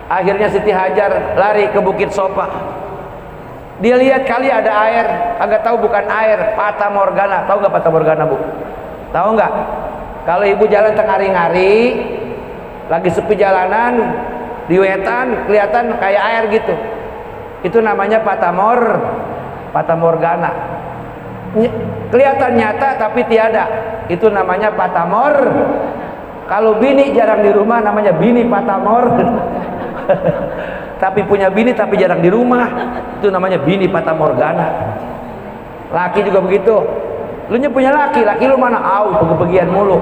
Akhirnya Siti Hajar lari ke Bukit Sofa. Dia lihat kali ada air, agak tahu bukan air, Fata Morgana. Tahu nggak Fata Morgana Bu? Tahu nggak? Kalau ibu jalan tengah-hari, lagi sepi jalanan, di wetan kelihatan kayak air gitu. Itu namanya Fata Morgana. Kelihatan nyata tapi tiada. Itu namanya Fata Mor. Kalau bini jarang di rumah namanya bini Fata Mor. Tapi punya bini tapi jarang di rumah, itu namanya bini Fata Morgana. Laki juga begitu. Lu punya laki lu mana? Pergi-pergian mulu.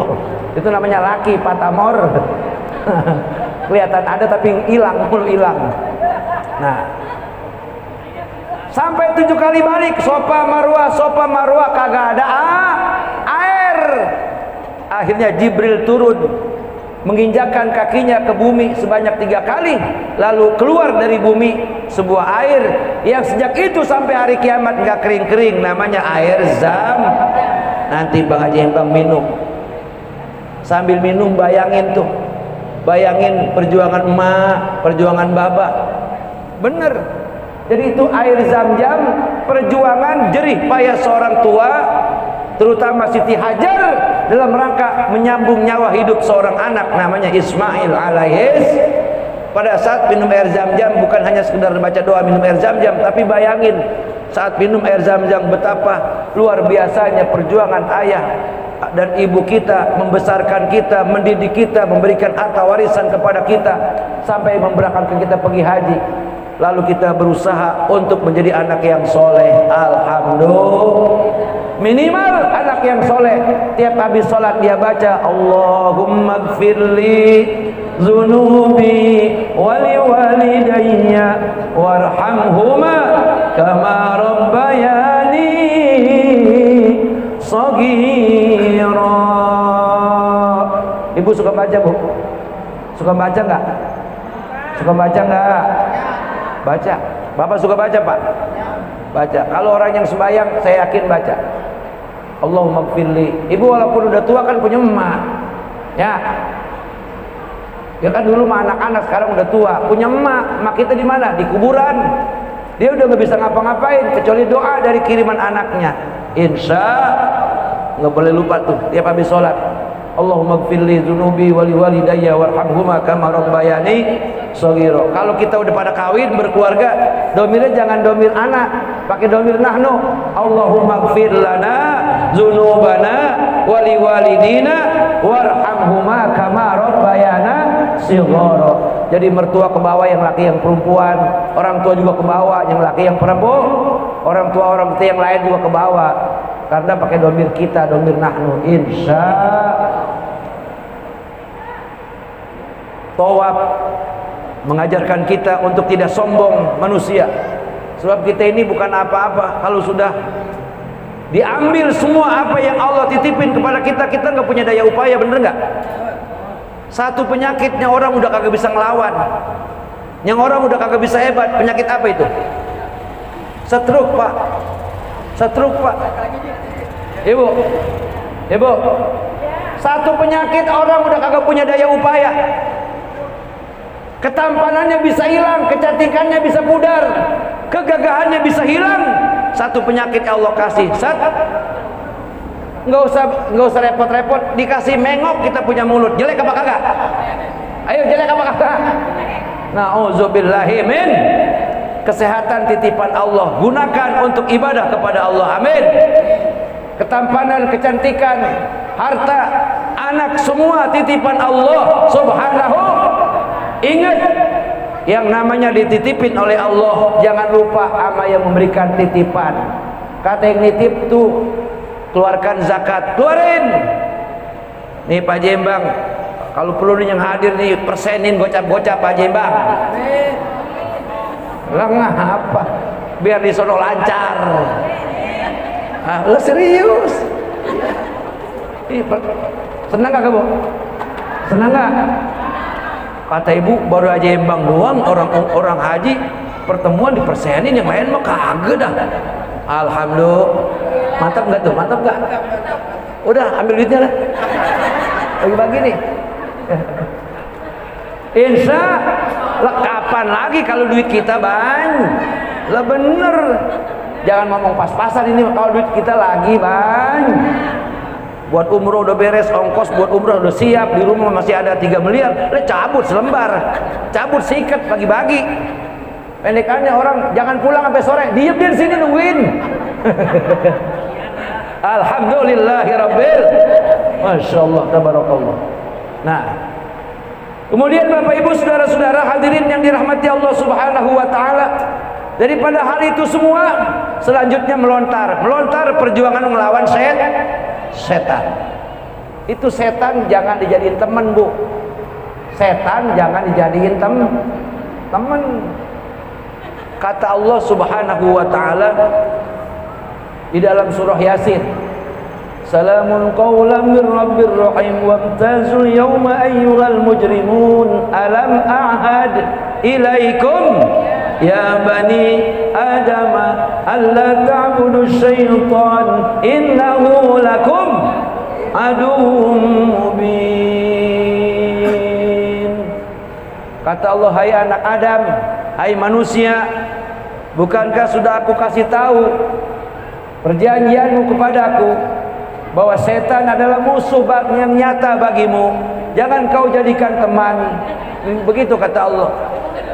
Itu namanya laki Fata Mor. Kelihatan ada tapi hilang. Nah, sampai 7 kali balik Sofa Marwah kagak ada air. Akhirnya Jibril turun menginjakkan kakinya ke bumi sebanyak 3 kali, lalu keluar dari bumi sebuah air yang sejak itu sampai hari kiamat nggak kering-kering, namanya air Zam. Nanti Bang Haji Embang minum, sambil minum bayangin perjuangan emak, perjuangan baba, bener. Jadi itu air Zam-Zam, perjuangan jerih payah seorang tua, terutama Siti Hajar dalam rangka menyambung nyawa hidup seorang anak namanya Ismail alaihis. Pada saat minum air Zam-Zam bukan hanya sekedar baca doa minum air Zam-Zam, tapi bayangin saat minum air Zam-Zam betapa luar biasanya perjuangan ayah dan ibu kita membesarkan kita, mendidik kita, memberikan harta warisan kepada kita sampai memberangkatkan kita pergi haji. Lalu kita berusaha untuk menjadi anak yang soleh. Alhamdulillah, minimal anak yang soleh. Tiap habis sholat dia baca Allahumma gfirli zunubi wali walidayya warhamhuma kama rabbayani saghira. Ibu suka baca Bu? Suka baca nggak? Suka baca nggak? Baca. Bapak suka baca Pak? Baca. Kalau orang yang sembahyang saya yakin baca Allahumma gfirli. Ibu walaupun udah tua kan punya emak ya kan dulu mah anak-anak, sekarang udah tua punya emak kita di mana? Di kuburan. Dia udah nggak bisa ngapa-ngapain kecuali doa dari kiriman anaknya. Insya nggak boleh lupa tuh tiap habis sholat Allahumma gfirli dzunubi wali walidayya warhamhuma kama rabbayani shaghira. Kalau kita udah pada kawin berkeluarga, domirnya jangan domir anak, pakai domir nahnu. Allahumma gfir lana dzunubana wali walidina warhamhuma kama rabbayana shaghira. Jadi mertua ke bawah yang laki yang perempuan, orang tua juga ke bawah yang laki yang perempuan, orang tua orang tua yang lain juga ke bawah. Karena pakai domir kita, domir nahnu. Insya Tawaf mengajarkan kita untuk tidak sombong manusia. Sebab kita ini bukan apa-apa. Kalau sudah diambil semua apa yang Allah titipin kepada kita, kita nggak punya daya upaya, bener nggak? Satu penyakitnya orang udah kagak bisa ngelawan, yang orang udah kagak bisa hebat. Penyakit apa itu? Stroke, Pak. Stroke, Pak. Ibu, ibu, satu penyakit orang udah kagak punya daya upaya. Ketampanannya bisa hilang, kecantikannya bisa pudar, kegagahannya bisa hilang. Satu penyakit Allah kasih. Nggak usah repot-repot, dikasih mengok kita punya mulut. Jelek apa kagak? Ayo, jelek apa kagak? Na'udzubillahi min. Kesehatan titipan Allah, gunakan untuk ibadah kepada Allah. Amin. Ketampanan, kecantikan, harta, anak, semua titipan Allah subhanahu. Ingat, yang namanya dititipin oleh Allah, jangan lupa sama yang memberikan titipan. Kata yang nitip tuh, keluarkan zakat, keluarin. Nih Pak Jembang, kalau perlu nih yang hadir nih, persenin gocap-gocap Pak Jembang. Lengah apa? Biar di sono lancar. Ah, lo serius? Senang gak kamu? Senang gak? Kata ibu, baru aja Jembang doang orang haji pertemuan dipersenin, yang lain mah kagak dah. Alhamdulillah. Mantap gak tuh? Mantap gak? Udah, ambil duitnya lah. Bagi-bagi nih. Insya lah, kapan lagi kalau duit kita banyak? Lah bener. Jangan ngomong pas-pasan ini, kalau duit kita lagi banyak. Buat umroh udah beres, ongkos buat umroh udah siap, di rumah masih ada 3 miliar. Lah cabut selembar, cabut sikat, bagi-bagi. Pendekannya orang jangan pulang sampai sore, diem di sini nungguin. Alhamdulillahirabbil. Masya Allah, tabarakallah. Nah, kemudian Bapak Ibu saudara-saudara hadirin yang dirahmati Allah subhanahu wa ta'ala, daripada hal itu semua selanjutnya melontar perjuangan melawan setan. Itu setan jangan dijadiin teman, Bu. Setan jangan dijadiin teman. Kata Allah subhanahu wa ta'ala di dalam surah Yasin, Salamun qawlan min rabbir rahim wamtazul yawma ayyuhal mujrimun alam a'had ilaikum ya bani adam alla ta'budu syaitan innahu lakum aduwwum mubin. Kata Allah, hai anak Adam, hai manusia, bukankah sudah aku kasih tahu perjanjianmu kepadaku bahwa setan adalah musuh yang nyata bagimu, jangan kau jadikan teman. Begitu kata Allah.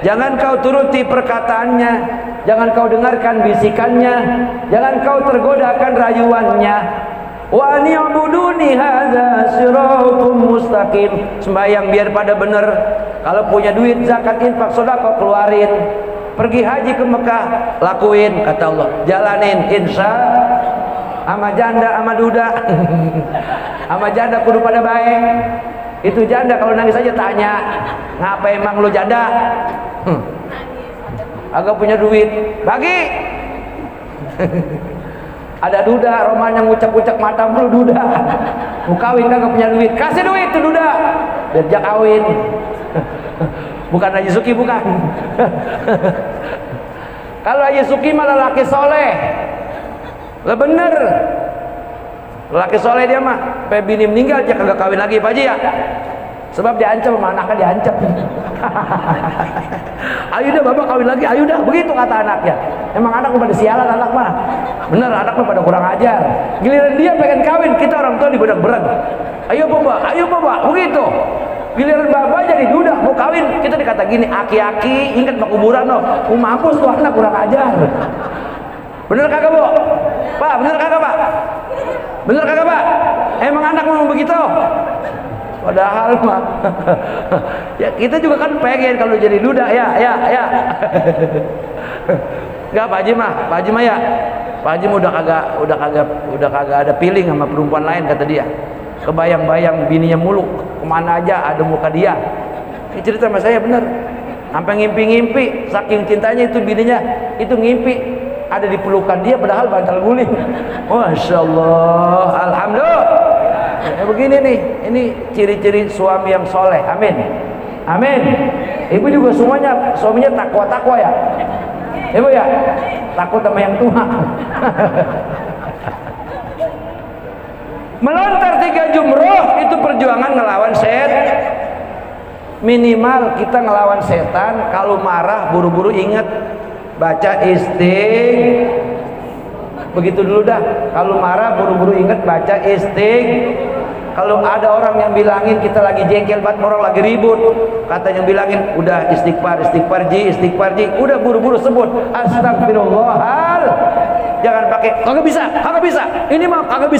Jangan kau turuti perkataannya, jangan kau dengarkan bisikannya, jangan kau tergodakan rayuannya. Wa ni'buduni hadza siratum mustaqim. Sembahyang biar pada benar. Kalau punya duit zakat, infak, sedekah keluarin. Pergi haji ke Mekah, lakuin kata Allah. Jalanin, insya ama janda ama duda. Ama janda kudu pada baik. Itu janda kalau nangis aja tanya, ngapa emang lu janda? Agak punya duit, bagi. Ada duda, roman yang ngucap-ngucap mata lu duda. Mau kawin kagak punya duit, kasih duit tuh duda. Biar kawin. Bukan Haji Suki, bukan. Kalau Haji Suki malah laki soleh. Lah bener. Laki soleh dia mah, sampai bini meninggal dia kagak kawin lagi, Pak Haji ya. Sebab diancam sama anaknya, diancam. Ayo dah bapak kawin lagi, ayo dah, begitu kata anaknya. Emang anak pada sialan anak mah. Bener, anak mah pada kurang ajar. Giliran dia pengen kawin, kita orang tua dibedak-bedak. Ayo bapak, begitu. Giliran bapak jadi duda mau kawin, kita dikata gini, aki-aki ingat mau kuburan no, mampus tuh anak kurang ajar. Bener kagak bu? Pak, bener kagak pak? Bener kagak pak? Emang anak mau begitu? Padahal mah ya kita juga kan pengen kalau jadi duda ya. Enggak Pak Haji mah ya. Pak Haji mah udah kagak ada feeling sama perempuan lain kata dia. Kebayang-bayang bininya mulu, kemana aja ada muka dia. Ini cerita sama saya bener. Sampai ngimpi-ngimpi, saking cintanya itu bininya, itu ngimpi ada di pelukan dia padahal bantal guling. Masya Allah, alhamdulillah. Begini nih, ini ciri-ciri suami yang soleh. Amin, amin. Ibu juga suaminya takwa ya. Ibu ya, takut sama yang tua. Melontar 3 jumroh itu perjuangan ngelawan setan. Minimal kita ngelawan setan, kalau marah buru-buru ingat baca begitu dulu dah. Kalau marah buru-buru ingat baca Kalau ada orang yang bilangin kita lagi jengkel banget, orang lagi ribut, katanya bilangin udah istighfar ji, udah buru-buru sebut astagfirullahal. Jangan pakai kagak bisa. Ini mah kagak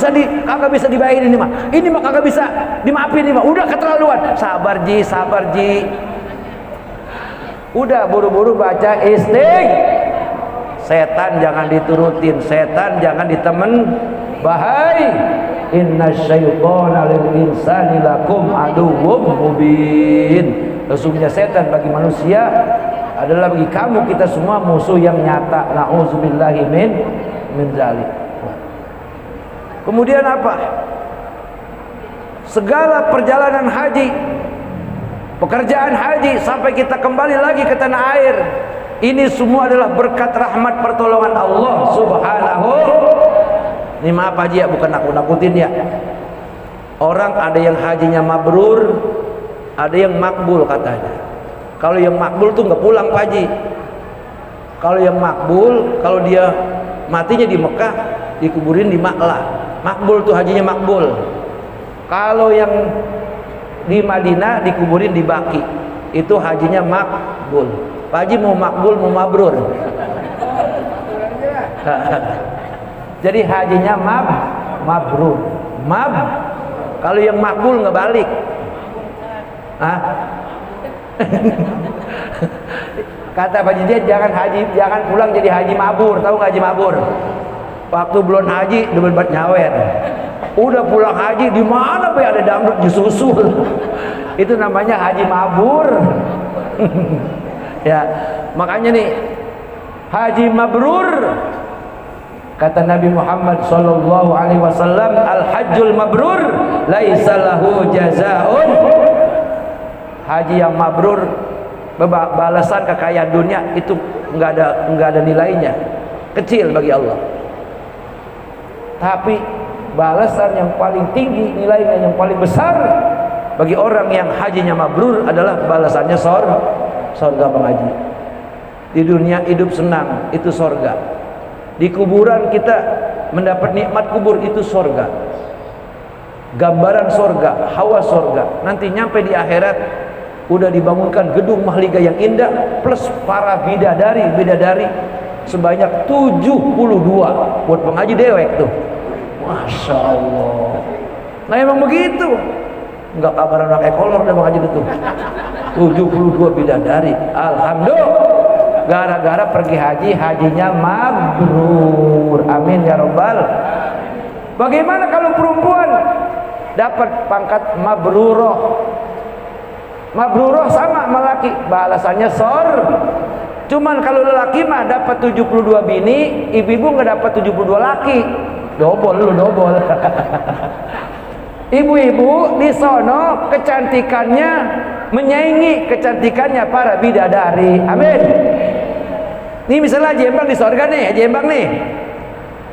bisa dibayarin ini mah. Ini mah kagak bisa dimaafin ini mah. Udah keterlaluan. Sabar ji. Udah buru-buru baca setan jangan diturutin, setan jangan ditemen. Bahai innasyaitonal lil insani lakum aduwwum mubin. Sesungguhnya setan bagi manusia adalah bagi kamu kita semua musuh yang nyata. Nauzubillahi min zalik. Kemudian apa? Segala perjalanan haji, pekerjaan haji sampai kita kembali lagi ke tanah air, ini semua adalah berkat rahmat pertolongan Allah Subhanahu. Ini maaf Haji ya, bukan nakut-nakutin ya. Orang ada yang hajinya mabrur, ada yang makbul katanya. Kalau yang makbul tuh nggak pulang Pak Haji. Kalau yang makbul, kalau dia matinya di Mekah, dikuburin di Maklah. Makbul tuh hajinya makbul. Kalau yang di Madinah dikuburin di Baki, itu hajinya makbul. Pak Haji mau makbul mau mabrur. Jadi hajinya mabrur. Kalau yang makbul nggak balik. Kata Pak Haji jangan pulang jadi haji mabur. Tahu nggak haji mabur? Waktu belum haji demen banget nyawer. Udah pulang haji di mana Pak ada dangdut disusul. Itu namanya haji mabur. Ya, makanya nih haji mabrur. Kata Nabi Muhammad sallallahu alaihi wasallam, al-hajjul mabrur laisa lahu jazaa'un. Haji yang mabrur, balasan kekayaan dunia itu enggak ada nilainya, kecil bagi Allah. Tapi balasan yang paling tinggi, nilainya yang paling besar bagi orang yang hajinya mabrur adalah balasannya surga Bang Haji. Di dunia hidup senang, itu surga. Di kuburan kita mendapat nikmat kubur, itu surga. Gambaran surga, hawa surga. Nanti nyampe di akhirat udah dibangunkan gedung mahliga yang indah plus para bidadari sebanyak 72 buat pengaji dewek tuh. Masya Allah. Nah emang begitu. Enggak kabar anak ekolor dah pengaji itu. 72 bidadari. Alhamdulillah. Gara-gara pergi haji, hajinya mabrur. Amin ya rabbal. Bagaimana kalau perempuan dapat pangkat mabruroh? Mabruroh sama lelaki, balasannya Cuman kalau lelaki mah dapat 72 bini, ibu-ibu nggak dapat 72 laki. Dobol. Ibu-ibu di sono kecantikannya menyaingi kecantikannya para bidadari. Amin. Nih misalnya Haji Embang di sorga nih, Haji Embang nih.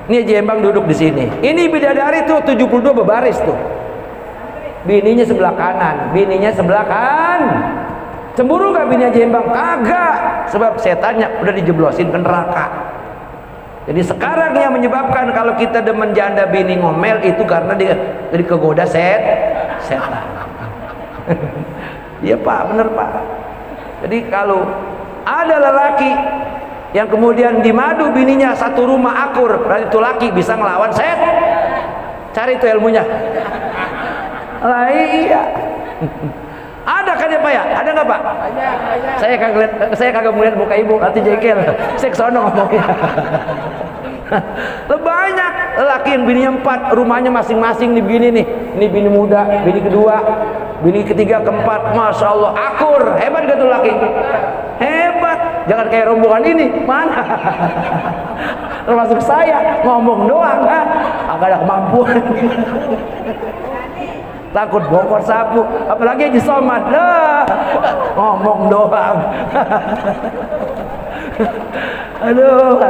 Ini Haji Embang duduk di sini. Ini bidadari tuh 72 berbaris tuh. Bininya sebelah kanan, bininya sebelah kanan. Cemburu gak bini Haji Embang? Kagak. Sebab setannya udah dijeblosin ke neraka. Jadi sekarang yang menyebabkan kalau kita demen janda bini ngomel itu karena dia jadi kegoda setan. Iya Pak, bener Pak. Jadi kalau ada lelaki yang kemudian dimadu bininya satu rumah akur, berarti itu laki bisa ngelawan setan. Cari itu ilmunya. Lah iya. Ada kan ya Pak ya? Ada nggak Pak? Saya kagak melihat muka ibu, nanti jengkel. Saya kesono ngomongnya. Banyak lelaki yang bininya 4, rumahnya masing-masing nih bini nih. Ini bini muda, bini kedua, bini ketiga, keempat. Masya Allah, akur. Hebat gak tuh laki? Hebat. Jangan kayak rombongan ini. Mana? Termasuk saya ngomong doang, agak ada kemampuan. Takut bongkar sapu, apalagi Haji Somad lah, ngomong doang. Aduh,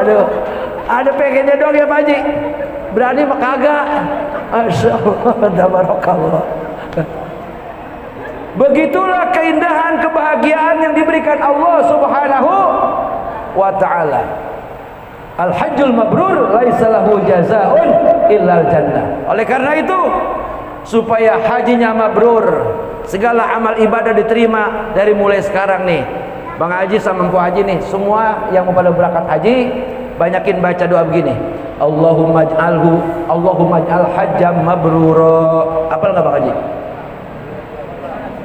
ada pengennya doang ya Pak Haji, berani mah kagak. Masya Allah, tabarakallah. Begitulah keindahan kebahagiaan yang diberikan Allah Subhanahu wa ta'ala. Al-hajjul mabrur laisa lahu jazaa'un illal jannah. Oleh karena itu, supaya hajinya mabrur, segala amal ibadah diterima dari mulai sekarang nih, Bang Haji sama Mpu Haji nih, semua yang mau pada berangkat haji, banyakin baca doa begini, Allahumma ij'al hajjam mabrura. Apal nggak Bang Haji?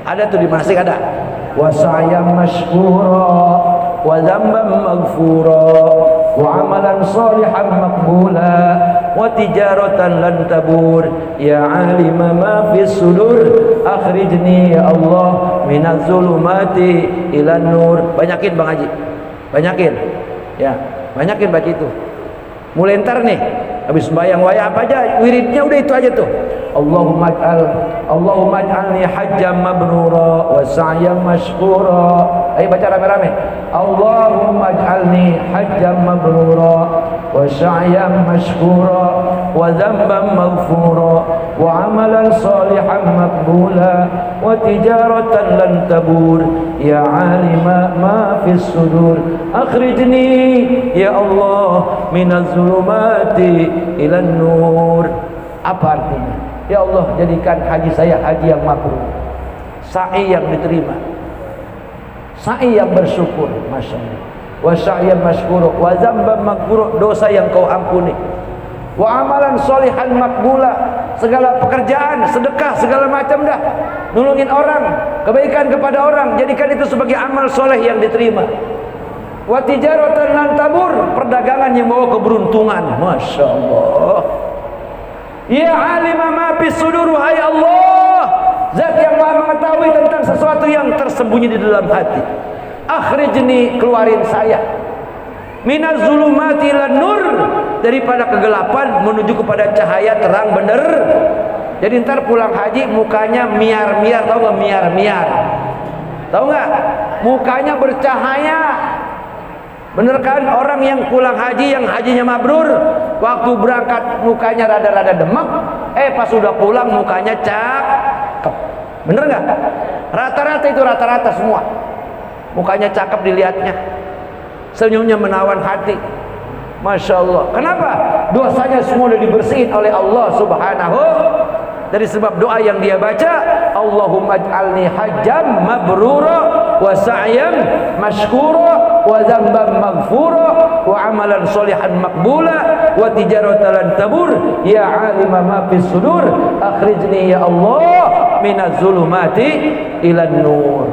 Ada tuh di manasik ada. Wa sa'yan mashkura wa dzamban maghfura wa amalan shalihan maqbula wa tijaratan lan tabur ya alima ma fis sudur akhrijni ya Allah minaz zulumati ilan nur. Banyakin Bang Haji, banyakin ya, banyakin baca itu. Mulai ntar nih habis sembahyang waya apa aja wiridnya udah itu aja tuh. Allahumma ij'alni hajjam mabrura wa sa'yan mashkura. Ayo baca rame-rame. Allahumma ij'alni hajjam mabrura wa sa'yan mashkura wa dzamban maghfura wa amalan shalihan maqbula wa tijaratan lan tabur ya alima ma fis sudur akhrijni ya Allah minaz zulumati ilan nur. Apa artinya? Ya Allah, jadikan haji saya haji yang mabrur, sa'i yang diterima, sa'i yang bersyukur, masya Allah. Wa sa'yan mashkura wa dzamban maghfura, dosa yang kau ampuni. Wa amalan sholihan maqbula, segala pekerjaan, sedekah, segala macam dah, nolongin orang, kebaikan kepada orang, jadikan itu sebagai amal soleh yang diterima. Wa tijaratan lan tabur, perdagangan yang membawa keberuntungan, masya Allah. Ya alima ma fis sudur, hai Allah, zat yang maha mengetahui tentang sesuatu yang tersembunyi di dalam hati. Akhrijni, keluarin saya, minaz zulumati ilan nur, daripada kegelapan menuju kepada cahaya terang bener. Jadi ntar pulang haji mukanya miar-miar, tahu nggak miar-miar? Tahu nggak? Mukanya bercahaya. Bener kan? Orang yang pulang haji, yang hajinya mabrur, waktu berangkat mukanya rada-rada demek, pas sudah pulang mukanya cakep. Bener nggak? Rata-rata itu, rata-rata semua mukanya cakep dilihatnya, senyumnya menawan hati, masya Allah. Kenapa? Dosanya semua sudah dibersihin oleh Allah Subhanahu, dari sebab doa yang dia baca, Allahumma ij'alni hajjam mabrura wa sa'yan mashkura wa dzamban maghfura wa amalan sholihan maqbula wa tijaratan lan tabur ya alima ma fis sudur akhrijni ya Allah minaz zulumati ilan nur.